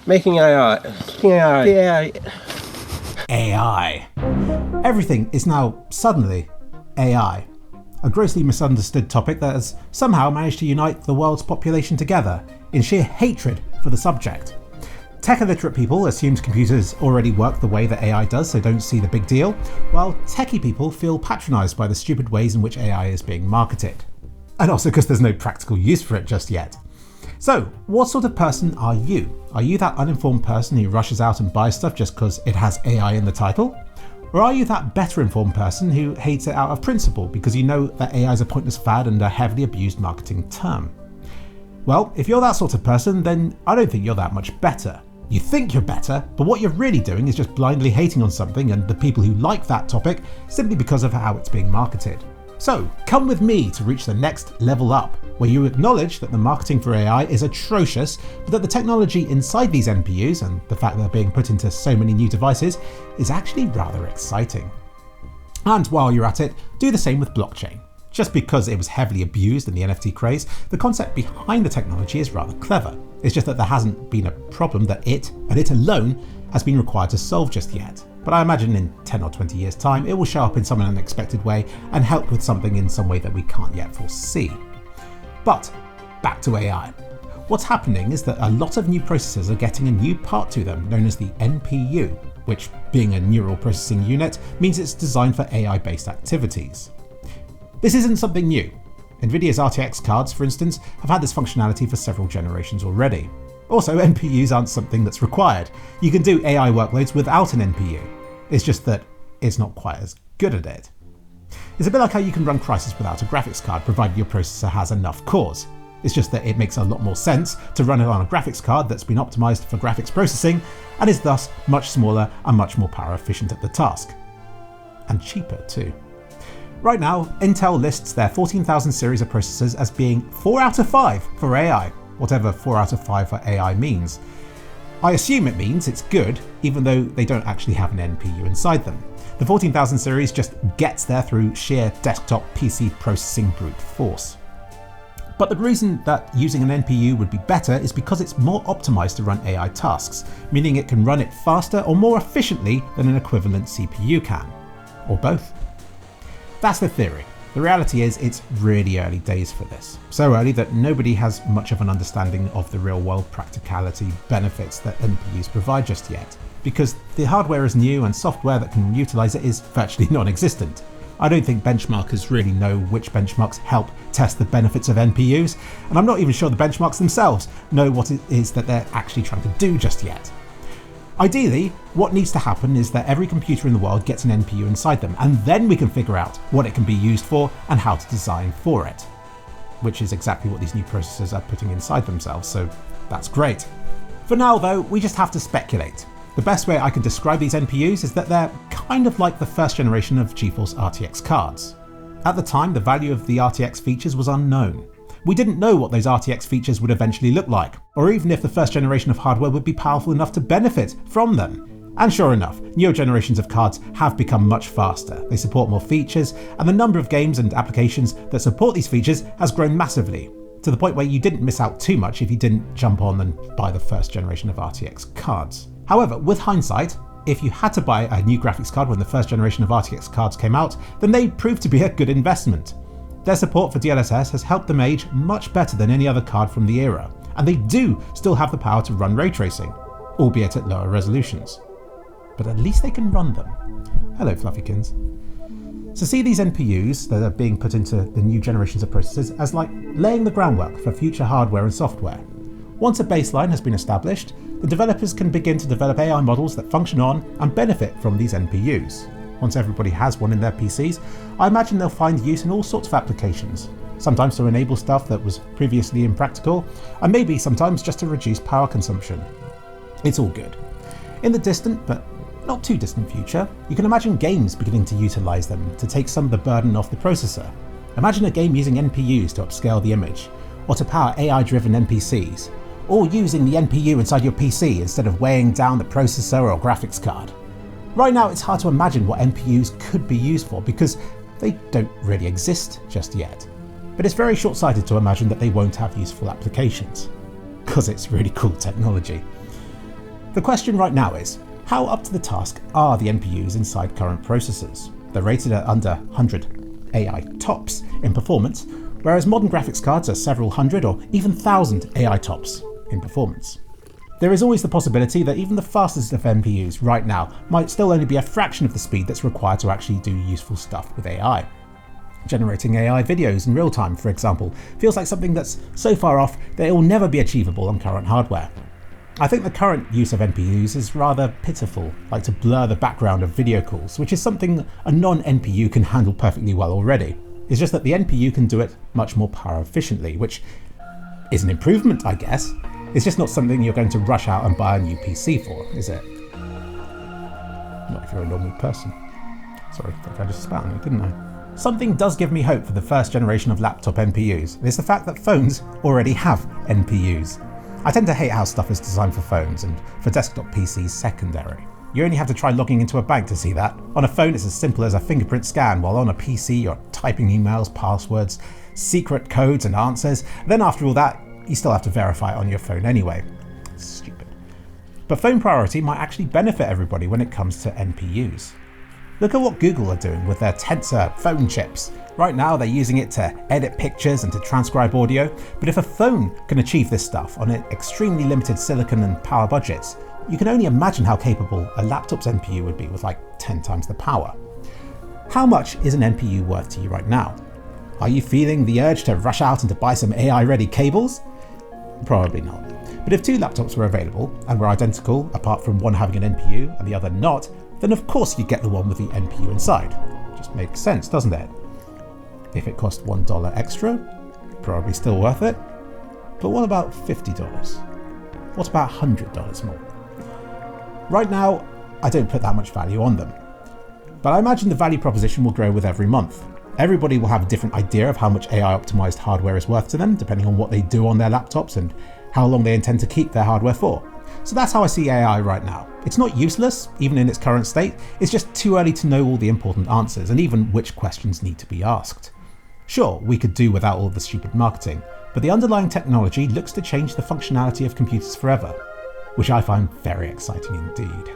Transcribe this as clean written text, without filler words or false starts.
Making AI. AI. AI. Everything is now suddenly AI. A grossly misunderstood topic that has somehow managed to unite the world's population together in sheer hatred for the subject. Tech-illiterate people assumed computers already work the way that AI does, so don't see the big deal, while techie people feel patronised by the stupid ways in which AI is being marketed. And also because there's no practical use for it just yet. So, what sort of person are you? Are you that uninformed person who rushes out and buys stuff just because it has AI in the title? Or are you that better informed person who hates it out of principle because you know that AI is a pointless fad and a heavily abused marketing term? Well, if you're that sort of person, then I don't think you're that much better. You think you're better, but what you're really doing is just blindly hating on something and the people who like that topic simply because of how it's being marketed. So, come with me to reach the next level up, where you acknowledge that the marketing for AI is atrocious, but that the technology inside these NPUs, and the fact they're being put into so many new devices, is actually rather exciting. And while you're at it, do the same with blockchain. Just because it was heavily abused in the NFT craze, the concept behind the technology is rather clever. It's just that there hasn't been a problem that it, and it alone, has been required to solve just yet. But I imagine in 10 or 20 years' time, it will show up in some unexpected way and help with something in some way that we can't yet foresee. But back to AI. What's happening is that a lot of new processors are getting a new part to them known as the NPU, which, being a neural processing unit, means it's designed for AI-based activities. This isn't something new. Nvidia's RTX cards, for instance, have had this functionality for several generations already. Also, NPUs aren't something that's required. You can do AI workloads without an NPU. It's just that it's not quite as good at it. It's a bit like how you can run Crysis without a graphics card, provided your processor has enough cores. It's just that it makes a lot more sense to run it on a graphics card that's been optimized for graphics processing and is thus much smaller and much more power efficient at the task. And cheaper too. Right now, Intel lists their 14000 series of processors as being 4 out of 5 for AI, whatever 4 out of 5 for AI means. I assume it means it's good, even though they don't actually have an NPU inside them. The 14000 series just gets there through sheer desktop PC processing brute force. But the reason that using an NPU would be better is because it's more optimized to run AI tasks, meaning it can run it faster or more efficiently than an equivalent CPU can. Or both. That's the theory. The reality is it's really early days for this. So early that nobody has much of an understanding of the real world practicality benefits that NPUs provide just yet, because the hardware is new and software that can utilize it is virtually non-existent. I don't think benchmarkers really know which benchmarks help test the benefits of NPUs, and I'm not even sure the benchmarks themselves know what it is that they're actually trying to do just yet. Ideally, what needs to happen is that every computer in the world gets an NPU inside them, and then we can figure out what it can be used for and how to design for it. Which is exactly what these new processors are putting inside themselves, so that's great. For now though, we just have to speculate. The best way I can describe these NPUs is that they're kind of like the first generation of GeForce RTX cards. At the time, the value of the RTX features was unknown. We didn't know what those RTX features would eventually look like, or even if the first generation of hardware would be powerful enough to benefit from them. And sure enough, newer generations of cards have become much faster. They support more features, and the number of games and applications that support these features has grown massively, to the point where you didn't miss out too much if you didn't jump on and buy the first generation of RTX cards. However, with hindsight, if you had to buy a new graphics card when the first generation of RTX cards came out, then they proved to be a good investment. Their support for DLSS has helped them age much better than any other card from the era, and they do still have the power to run ray tracing, albeit at lower resolutions. But at least they can run them. Hello Fluffykins. So see these NPUs that are being put into the new generations of processors as like laying the groundwork for future hardware and software. Once a baseline has been established, the developers can begin to develop AI models that function on and benefit from these NPUs. Once everybody has one in their PCs, I imagine they'll find use in all sorts of applications, sometimes to enable stuff that was previously impractical, and maybe sometimes just to reduce power consumption. It's all good. In the distant, but not too distant future, you can imagine games beginning to utilize them to take some of the burden off the processor. Imagine a game using NPUs to upscale the image, or to power AI-driven NPCs, or using the NPU inside your PC instead of weighing down the processor or graphics card. Right now it's hard to imagine what NPUs could be used for because they don't really exist just yet. But it's very short-sighted to imagine that they won't have useful applications, because it's really cool technology. The question right now is, how up to the task are the NPUs inside current processors? They're rated at under 100 AI tops in performance, whereas modern graphics cards are several hundred or even thousand AI tops in performance. There is always the possibility that even the fastest of NPUs right now might still only be a fraction of the speed that's required to actually do useful stuff with AI. Generating AI videos in real time, for example, feels like something that's so far off that it will never be achievable on current hardware. I think the current use of NPUs is rather pitiful, like to blur the background of video calls, which is something a non-NPU can handle perfectly well already. It's just that the NPU can do it much more power efficiently, which is an improvement, I guess. It's just not something you're going to rush out and buy a new PC for, is it? Not if you're a normal person. Sorry, I just spat on it, didn't I? Something does give me hope for the first generation of laptop NPUs, and it's the fact that phones already have NPUs. I tend to hate how stuff is designed for phones, and for desktop PCs secondary. You only have to try logging into a bank to see that. On a phone it's as simple as a fingerprint scan, while on a PC you're typing emails, passwords, secret codes and answers. Then after all that, you still have to verify it on your phone anyway. Stupid. But phone priority might actually benefit everybody when it comes to NPUs. Look at what Google are doing with their Tensor phone chips. Right now they're using it to edit pictures and to transcribe audio, but if a phone can achieve this stuff on extremely limited silicon and power budgets, you can only imagine how capable a laptop's NPU would be with like 10 times the power. How much is an NPU worth to you right now? Are you feeling the urge to rush out and to buy some AI-ready cables? Probably not. But if two laptops were available and were identical, apart from one having an NPU and the other not, then of course you'd get the one with the NPU inside. Just makes sense, doesn't it? If it cost $1 extra, probably still worth it. But what about $50? What about $100 more? Right now, I don't put that much value on them. But I imagine the value proposition will grow with every month. Everybody will have a different idea of how much AI-optimized hardware is worth to them, depending on what they do on their laptops and how long they intend to keep their hardware for. So that's how I see AI right now. It's not useless, even in its current state, it's just too early to know all the important answers and even which questions need to be asked. Sure, we could do without all the stupid marketing, but the underlying technology looks to change the functionality of computers forever, which I find very exciting indeed.